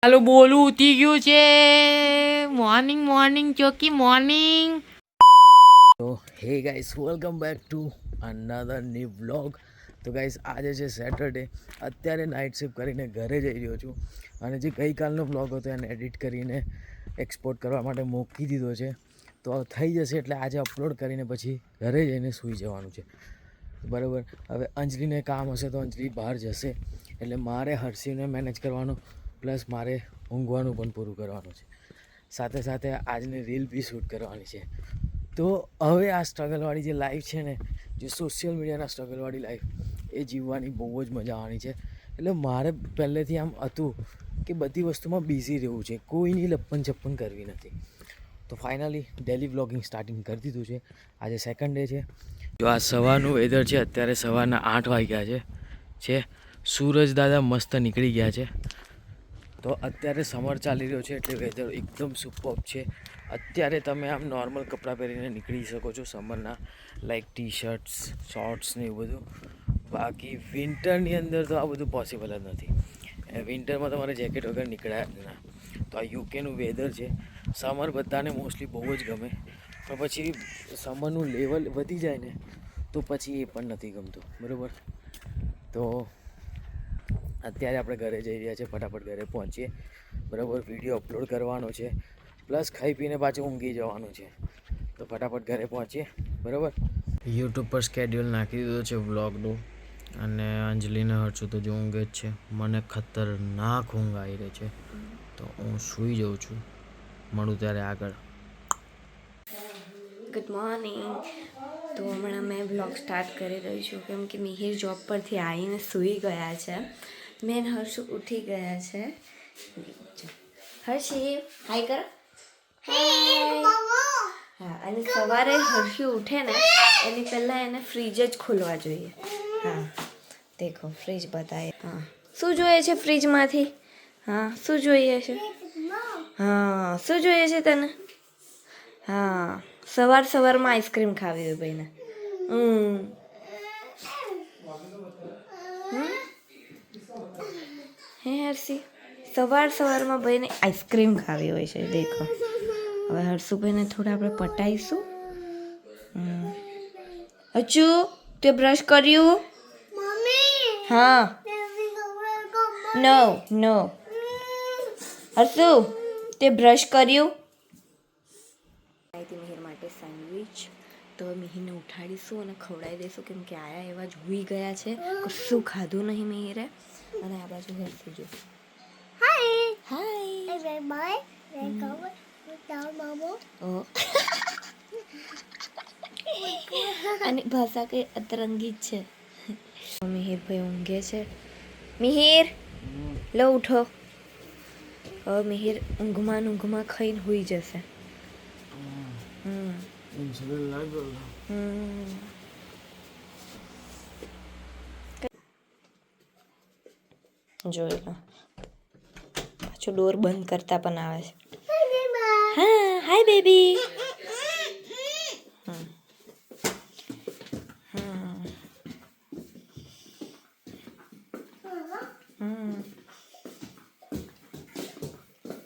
હાલો બોલું ઉઠી ગયું છે. મોર્નિંગ મોર્નિંગ ચોકી મોર્નિંગ. તો હે guys welcome back to another new vlog. તો ગાઈસ આજે છે સેટરડે. અત્યારે નાઇટ શિફ્ટ કરીને ઘરે જઈ રહ્યો છું અને જે ગઈકાલનો વ્લોગ હતો એને એડિટ કરીને એક્સપોર્ટ કરવા માટે મૂકી દીધો છે. તો થઈ જશે એટલે આજે અપલોડ કરીને પછી ઘરે જઈને સૂઈ જવાનું છે. બરાબર. હવે અંજલિને કામ હશે તો અંજલિ બહાર જશે એટલે મારે હર્ષિને મેનેજ કરવાનું પ્લસ મારે ઊંઘવાનું પણ પૂરું કરવાનું છે. સાથે સાથે આજની રીલ બી શૂટ કરવાની છે. તો હવે આ સ્ટ્રગલવાળી જે લાઈફ છે ને, જે સોશિયલ મીડિયાના સ્ટ્રગલવાળી લાઈફ એ જીવવાની બહુ જ મજા આવવાની છે. એટલે મારે પહેલેથી આમ હતું કે બધી વસ્તુમાં બિઝી રહેવું છે, કોઈની લપ્પન છપ્પન કરવી નથી. તો ફાઇનલી ડેલી વ્લોગિંગ સ્ટાર્ટિંગ કરી દીધું છે. આજે સેકન્ડ ડે છે. જો આ સવારનું વેધર છે, અત્યારે સવારના 8 વાગ્યા છે. સૂરજ દાદા મસ્ત નીકળી ગયા છે. તો અત્યારે સમર ચાલી રહ્યો છે એટલે વેધર એકદમ સુપર્બ છે. અત્યારે તમે આમ નોર્મલ કપડાં પહેરીને નીકળી શકો છો સમરના, લાઈક ટી શર્ટ્સ, શોર્ટ્સ ને એવું બધું. બાકી વિન્ટરની અંદર તો આ બધું પોસિબલ જ નથી. વિન્ટરમાં તમારે જેકેટ વગર નીકળાય જ ના. તો આ યુકેનું વેધર છે. સમર બધાને મોસ્ટલી બહુ જ ગમે, પણ પછી સમરનું લેવલ વધી જાય ને તો પછી એ પણ નથી ગમતું. બરાબર. તો અત્યારે આપણે ઘરે જઈ રહ્યા છીએ, ફટાફટ ઘરે પહોંચીએ. બરાબર. વિડીયો અપલોડ કરવાનો છે પ્લસ ખાઈ પીને પાછું ઊંઘી જવાનું છે. તો ફટાફટ ઘરે પહોંચીએ. બરાબર. યુટ્યુબ પર સ્કેડ્યુલ નાખી દીધો છે વ્લોગનું અને અંજલિને હર્ષું તો જો ઊંઘે જ છે. મને ખતરનાક ઊંઘ આવી રહી છે તો હું સૂઈ જાઉં છું. મળું ત્યારે આગળ. Good morning. તો હમણાં મેં બ્લોગ સ્ટાર્ટ કરી રહી છું કેમ કે મિહિર જોબ પરથી આવીને સૂઈ ગયા છે. મેન હર્ષુ ઉઠી ગયા છે. હર્ષી હાય કર. હા, અને સવારે હર્ષુ ઉઠે ને એની પહેલાં એને ફ્રીજ જ ખોલવા જોઈએ. હા દેખો ફ્રીજ બતાવે. હા, શું જોઈએ છે ફ્રીજમાંથી? હા, શું જોઈએ છે? હા, શું જોઈએ છે તને? હા, સવારમાં આઈસ્ક્રીમ ખાવી હોય ભાઈને. હે હર્ષી, સવારમાં ભાઈને આઈસ્ક્રીમ ખાવી હોય છે. દેખો હવે હર્ષુભાઈને થોડા આપણે પટાઈશું. હજુ તે બ્રશ કર્યું? હા. નો હર્ષુ તે બ્રશ કર્યું? મિહિર માટે સેન્ડવિચ. તો મિહિરને ઉઠાડીશું અને ખવડાવી દઈશું કેમ કે આયા એવા જ હોઈ ગયા છે. કશું ખાધું નહીં મિહિરે. અને આ બાજુ હર્ષુ જો. હાય. આની ભાષા કઈ અતરંગી જ છે. મિહિર ભાઈ ઊંઘે છે. મિહિર લો ઉઠો. હવે મિહિર ઊંઘમાં ખાઈને હોઈ જશે. જોઈ લો પાછો ડોર બંધ કરતા પણ આવે છે. હા હાય બેબી.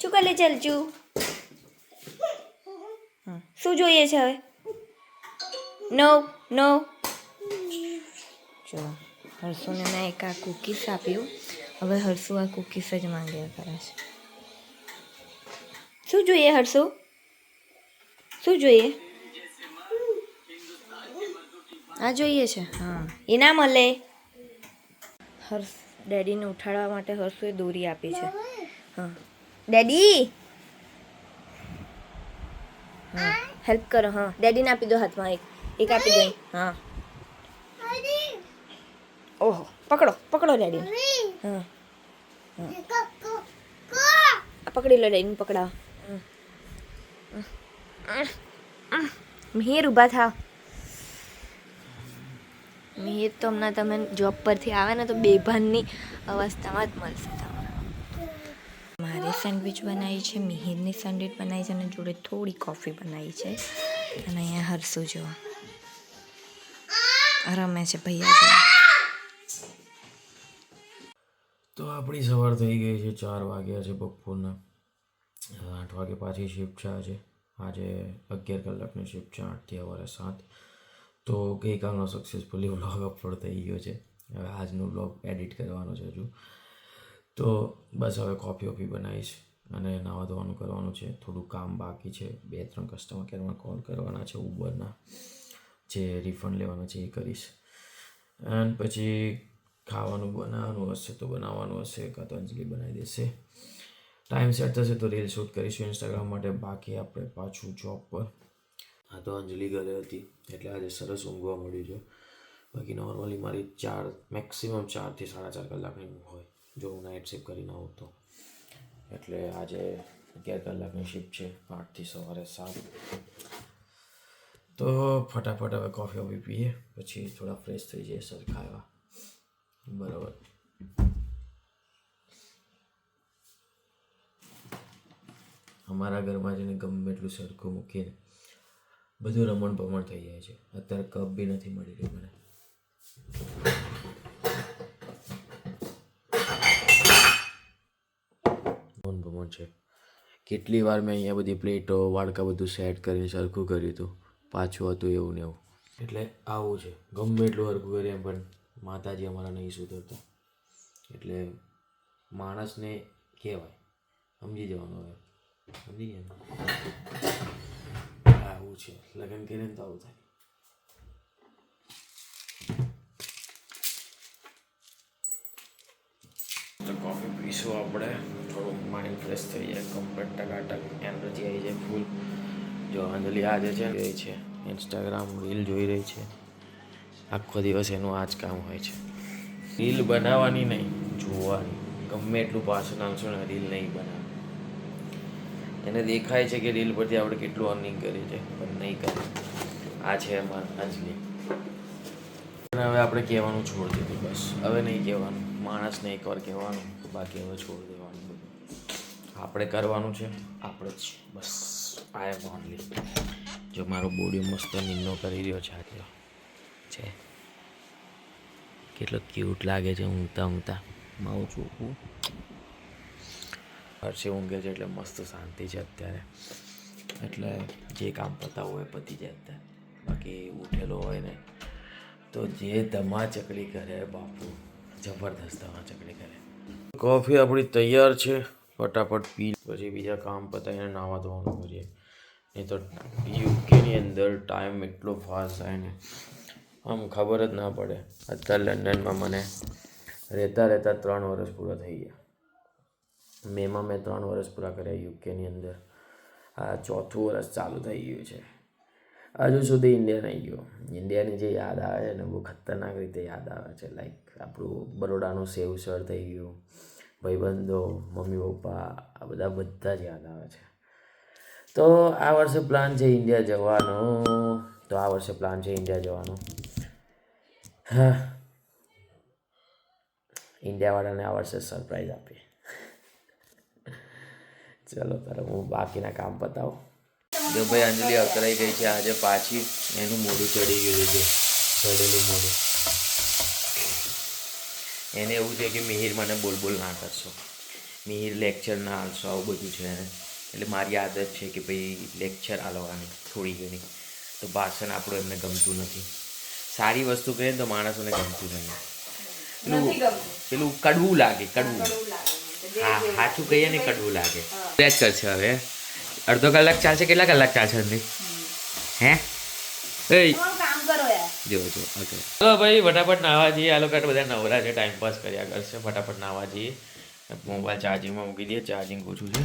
શું કરે ચાલજુ? શું જોઈએ છે હવે? નો જો હર્ષુને મેં એક આ કૂકીસ આપ્યું. હવે હર્ષુ આ કૂકીસ જ માંગ્યા કરે છે. શું જોઈએ હર્ષુ? શું જોઈએ? આ જોઈએ છે. હા, એ ના મળે. ડેડીને ઉઠાડવા માટે હર્ષુએ દોરી આપી છે. હા ડેડી. હા હેલ્પ કરો. હા ડેડીને આપી દો હાથમાં. એક આપી દો. હા ઓહો પકડો ડેડીને. હા પકડી લો ડેડીને. પકડાવો. મિહિર ઊભા થાવ. મિહિર તો હમણાં તમે જોબ પરથી આવે ને તો બેભાનની અવસ્થામાં જ મળશે તમને. મારી સેન્ડવિચ બનાવી છે, મિહિરની સેન્ડવિચ બનાવી છે અને જોડે થોડી કોફી બનાવી છે. અને અહીંયા હર્ષુ જો રમે છે ભૈયા જોડે. તો આપણી સવાર થઈ ગઈ છે, 4 વાગ્યા છે બપોરના. 8 વાગે પાછી શિફ્ટ છે આજે 11 કલાકની શિફ્ટ છે, 8 થી સવારે 7. તો ગઈકાલનો સક્સેસફુલી વ્લોગ અપલોડ થઈ ગયો છે. હવે આજનો વ્લોગ એડિટ કરવાનો છે હજુ. તો બસ હવે કોફી વોફી બનાવીશ અને નાવા ધોવાનું કરવાનું છે. થોડું કામ બાકી છે, 2-3 કસ્ટમર કેરમાં કોલ કરવાના છે ઉબરના, જે રિફંડ લેવાના છે એ કરીશ. અને પછી ખાવાનું બનાવવાનું હશે તો બનાવવાનું હશે, કાં તો અંજલિ બનાવી દેશે. ટાઈમ સેટ થશે તો રીલ શૂટ કરીશું ઇન્સ્ટાગ્રામ માટે. બાકી આપણે પાછું જોબ પર. હા, તો અંજલિ ઘરે હતી એટલે આજે સરસ ઊંઘવા મળ્યું છે. બાકી નોર્મલી મારી મેક્સિમમ 4 થી 4.5 કલાકની ઊંઘ હોય જો હું નાઇટ શિફ્ટ કરીને આવું તો. એટલે આજે 11 કલાકની શિફ્ટ છે, 8 થી સવારે 7. તો ફટાફટ હવે કોફી વોફી પીએ, પછી થોડા ફ્રેશ થઈ જઈએ સર ખાવા. બરાબર. અમારા ઘરમાં જઈને ગમે એટલું સરખું મૂકીને બધું રમણ ભમણ થઈ જાય છે. અત્યારે કપ બી નથી મળી રહી મને. રમણ ભમણ છે. કેટલી વાર મેં અહીંયા બધી પ્લેટો વાડકા બધું સેટ કરીને સરખું કર્યું હતું, પાછું હતું એવું ને એવું. એટલે આવું છે, ગમે એટલું સરખું કરીએ પણ માતાજી અમારા નહીં સુધરતા. એટલે માણસને કહેવાય સમજી જવાનું. હવે સમજી ગયા આવું છે, લગ્ન કરીને તો આવું થાય. તો કોફી પીશું આપણે, થોડુંક માઇન્ડ ફ્રેશ થઈ જાય, કમ્પ્લીટ ટકાટક એનર્જી આવી જાય ફૂલ. જો અંજલિ આજે છે ઇન્સ્ટાગ્રામ રીલ જોઈ રહી છે. આખો દિવસ એનું આ જ કામ હોય છે, રીલ બનાવવાની નહીં, જોવાની. ગમે એટલું પાછળ નાખશું ને રીલ નહીં બનાવે. એને દેખાય છે કે રીલ પરથી આપણે કેટલું અર્નિંગ કરીએ છીએ, પણ નહીં કરે. આ છે એમાં અંજલિ. હવે આપણે કહેવાનું છોડી દીધું, બસ હવે નહીં કહેવાનું. માણસને એકવાર કહેવાનું, બાકી હવે છોડી દેવાનું બધું. આપણે કરવાનું છે આપણે જ, બસ. આઈ એમ ઓનલી. જો મારો બોડી મસ્ત નિન્નો કરી રહ્યો છે આજે છે. કેટલો ક્યુટ લાગે છે ઊંઘતા ઊંઘતા. મારું ચોખ્ખું હર્ષે ઊંઘે છે એટલે મસ્ત શાંતિ છે અત્યારે. એટલે જે કામ પતાવવું હોય પતી જાય અત્યારે. બાકી ઉઠેલો હોય ને તો જે ધમાચકડી કરે બાપુ, જબરદસ્ત ધમાચકડી કરે. કોફી આપણી તૈયાર છે, ફટાફટ પી પછી બીજા કામ પતાવીને નાવા ધોવાનું કરીએ. નહીં તો યુકેની અંદર ટાઈમ એટલો ફાસ્ટ થાય ને આમ ખબર જ ના પડે. અત્યારે લંડનમાં મને રહેતા 3 વર્ષ પૂરા થઈ ગયા. મેમાં મેં 3 વર્ષ પૂરા કર્યા યુકેની અંદર. આ 4થું વર્ષ ચાલુ થઈ ગયું છે. હજુ સુધી ઇન્ડિયા નહીં ગયો. ઇન્ડિયાની જે યાદ આવે છે ને બહુ ખતરનાક રીતે યાદ આવે છે. લાઈક આપણું બરોડાનું સેવસર થઈ ગયું, ભાઈબંધો, મમ્મી પપ્પા, આ બધા જ યાદ આવે છે. તો આ વર્ષે પ્લાન છે ઇન્ડિયા જવાનો. હા, ઇન્ડિયાવાળાને આ વર્ષે સરપ્રાઈઝ આપીએ. ચલો તારે હું બાકીના કામ પતાવું. જો ભાઈ અંજલિ અકરાઈ ગઈ છે આજે પાછી. એનું મોઢું ચડી ગયું છે, ચડેલું મોઢું. એને એવું છે કે મિહિર મને બોલ ના કરશો, મિહિર લેક્ચર ના હાલશો, આવું બધું છે એને. એટલે મારી આદત છે કે ભાઈ લેક્ચર હાલવાની થોડી ઘણી. તો ભાષણ આપણું એમને ગમતું નથી. સારી વસ્તુ કહીએ ને તો માણસોને ગમતું નહીં. પેલું કડવું લાગે, કડવું. હા, સાચું કહીએ ને કડવું લાગે. લેક્ચર છે હવે અડધો કલાક ચાલશે. કેટલા કલાક ચાલશે અંજલિ? હે જો ઓકે. તો ભાઈ ફટાફટ નાહવા જઈએ. આ લોકો બધા નવરા છે, ટાઈમ પાસ કર્યા કરશે. ફટાફટ નાહવા જઈએ. મોબાઈલ ચાર્જિંગમાં મૂકી દઈએ, ચાર્જિંગ ઓછું છે.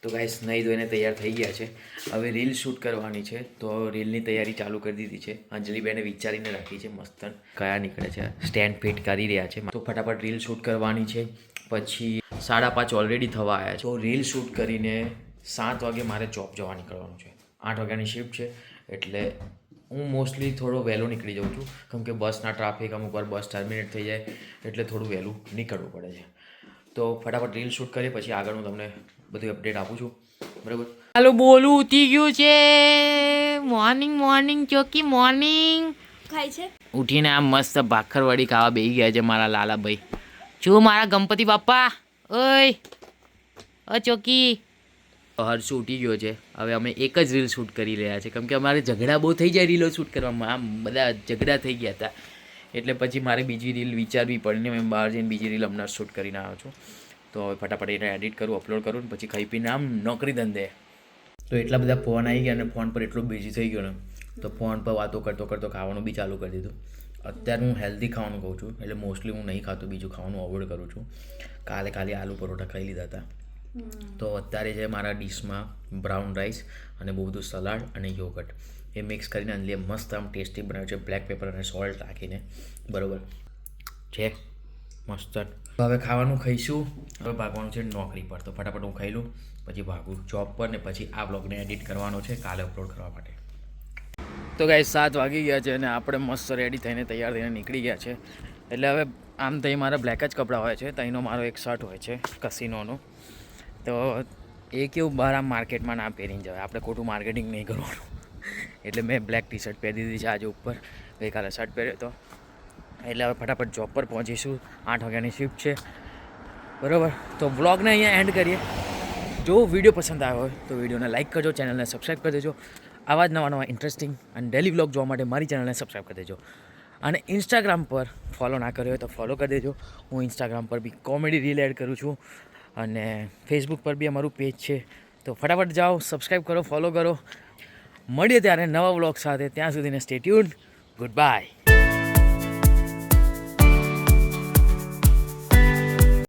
તો ગાઈસ નહીં ધોઈને તૈયાર થઈ ગયા છે. હવે રીલ શૂટ કરવાની છે, તો રીલની તૈયારી ચાલુ કરી દીધી છે. અંજલિબેને વિચારીને રાખી છે મસ્ત. કયા નીકળે છે, સ્ટેન્ડ ફિટ કરી રહ્યા છે. તો ફટાફટ રીલ શૂટ કરવાની છે. પછી 5:30 ઓલરેડી થવા આવ્યા છે. તો રીલ શૂટ કરીને 7 વાગે મારે જોબ જવા નીકળવાનું છે. 8 વાગ્યાની શિફ્ટ છે એટલે હું મોસ્ટલી થોડો વહેલો નીકળી જાઉં છું, કેમ કે બસના ટ્રાફિક, અમુક વાર બસ ટર્મિનેટ થઈ જાય એટલે થોડું વહેલું નીકળવું પડે છે. તો ફટાફટ રીલ શૂટ કરીએ, પછી આગળ હું તમને બધી અપડેટ આપું છું. બરાબર. હાલો, બોલું ઉઠી ગયું છે. મોર્નિંગ ચોકી મોર્નિંગ. ખાય છે. ઉઠીને આમ મસ્ત ભાખરવડી ખાવા બેસી ગયા છે મારા લાલાભાઈ. શું મારા ગણપતિ બાપ્પા? ઓય ચોકી. હર્ષ ઉઠી ગયો છે. હવે અમે એક જ રીલ શૂટ કરી રહ્યા છે, કેમ કે અમારે ઝઘડા બહુ થઈ જાય રીલો શૂટ કરવામાં. આમ બધા ઝઘડા થઈ ગયા હતા, એટલે પછી મારે બીજી રીલ વિચારવી પડીને મેં બહાર જઈને બીજી રીલ હમણાં શૂટ કરીને આવ્યો છું. તો હવે ફટાફટ એને એડિટ કરું, અપલોડ કરું ને પછી ખાઈ પીને આમ નોકરી ધંધે. તો એટલા બધા ફોન આવી ગયા અને ફોન પર એટલો બિઝી થઈ ગયો ને, તો ફોન પર વાતો કરતો કરતો ખાવાનું બી ચાલુ કરી દીધું. અત્યારે હું હેલ્ધી ખાવાનું કહું છું, એટલે મોસ્ટલી હું નહીં ખાતો, બીજું ખાવાનું અવોઇડ કરું છું. કાલે ખાલી આલુ પરોઠા ખાઈ લીધા હતા. તો અત્યારે છે મારા ડીશમાં બ્રાઉન રાઈસ અને બહુ બધું સલાડ અને યોગર્ટ એ મિક્સ કરીને અંદર મસ્ત આમ ટેસ્ટી બનાવ્યું છે, બ્લેક પેપર અને સોલ્ટ રાખીને. બરાબર છે, મસ્ત. હવે ખાવાનું ખાઈશું. હવે ભાગવાનું છે નોકરી પર, તો ફટાફટ હું ખાઈ લઉં, પછી ભાગું જોબ પર ને પછી આ બ્લોગને એડિટ કરવાનો છે કાલે અપલોડ કરવા માટે. તો ગાઈસ 7 વાગી ગયા છે અને આપણે મસ્ત રેડી થઈને તૈયાર થઈને નીકળી ગયા છે. એટલે હવે આમ તો મારા બ્લેક જ કપડાં હોય છે, ત્યાંનો મારો એક શર્ટ હોય છે કસિનોનો. તો એ કેવું બહાર આમ માર્કેટમાં ના પહેરીને જવાય, આપણે ખોટું માર્કેટિંગ નહીં કરવાનું. એટલે મેં બ્લેક ટી શર્ટ પહેરી દીધી છે આજે ઉપર, ગઈકાલે શર્ટ પહેર્યો હતો. એટલે હવે ફટાફટ જોબ પર પહોંચીશું. 8 વાગ્યાની શિફ્ટ છે. બરાબર, તો વ્લોગને અહીંયા એન્ડ કરીએ. જો વિડીયો પસંદ આવ્યો હોય તો વિડીયોને લાઇક કરજો, ચેનલને સબસ્ક્રાઈબ કરી દેજો. આવા જ નવા ઇન્ટરેસ્ટિંગ અને ડેલી વ્લોગ જોવા માટે મારી ચેનલને સબસ્ક્રાઈબ કરી દેજો. અને ઇન્સ્ટાગ્રામ પર ફોલો ના કર્યો હોય તો ફોલો કરી દેજો. હું ઇન્સ્ટાગ્રામ પર બી કોમેડી રીલ એડ કરું છું અને ફેસબુક પર બી અમારું પેજ છે. તો ફટાફટ જાઓ, સબસ્ક્રાઈબ કરો, ફોલો કરો. મળીએ ત્યારે નવા વ્લોગ સાથે. ત્યાં સુધીને સ્ટે ટ્યુન્ડ. Good bye.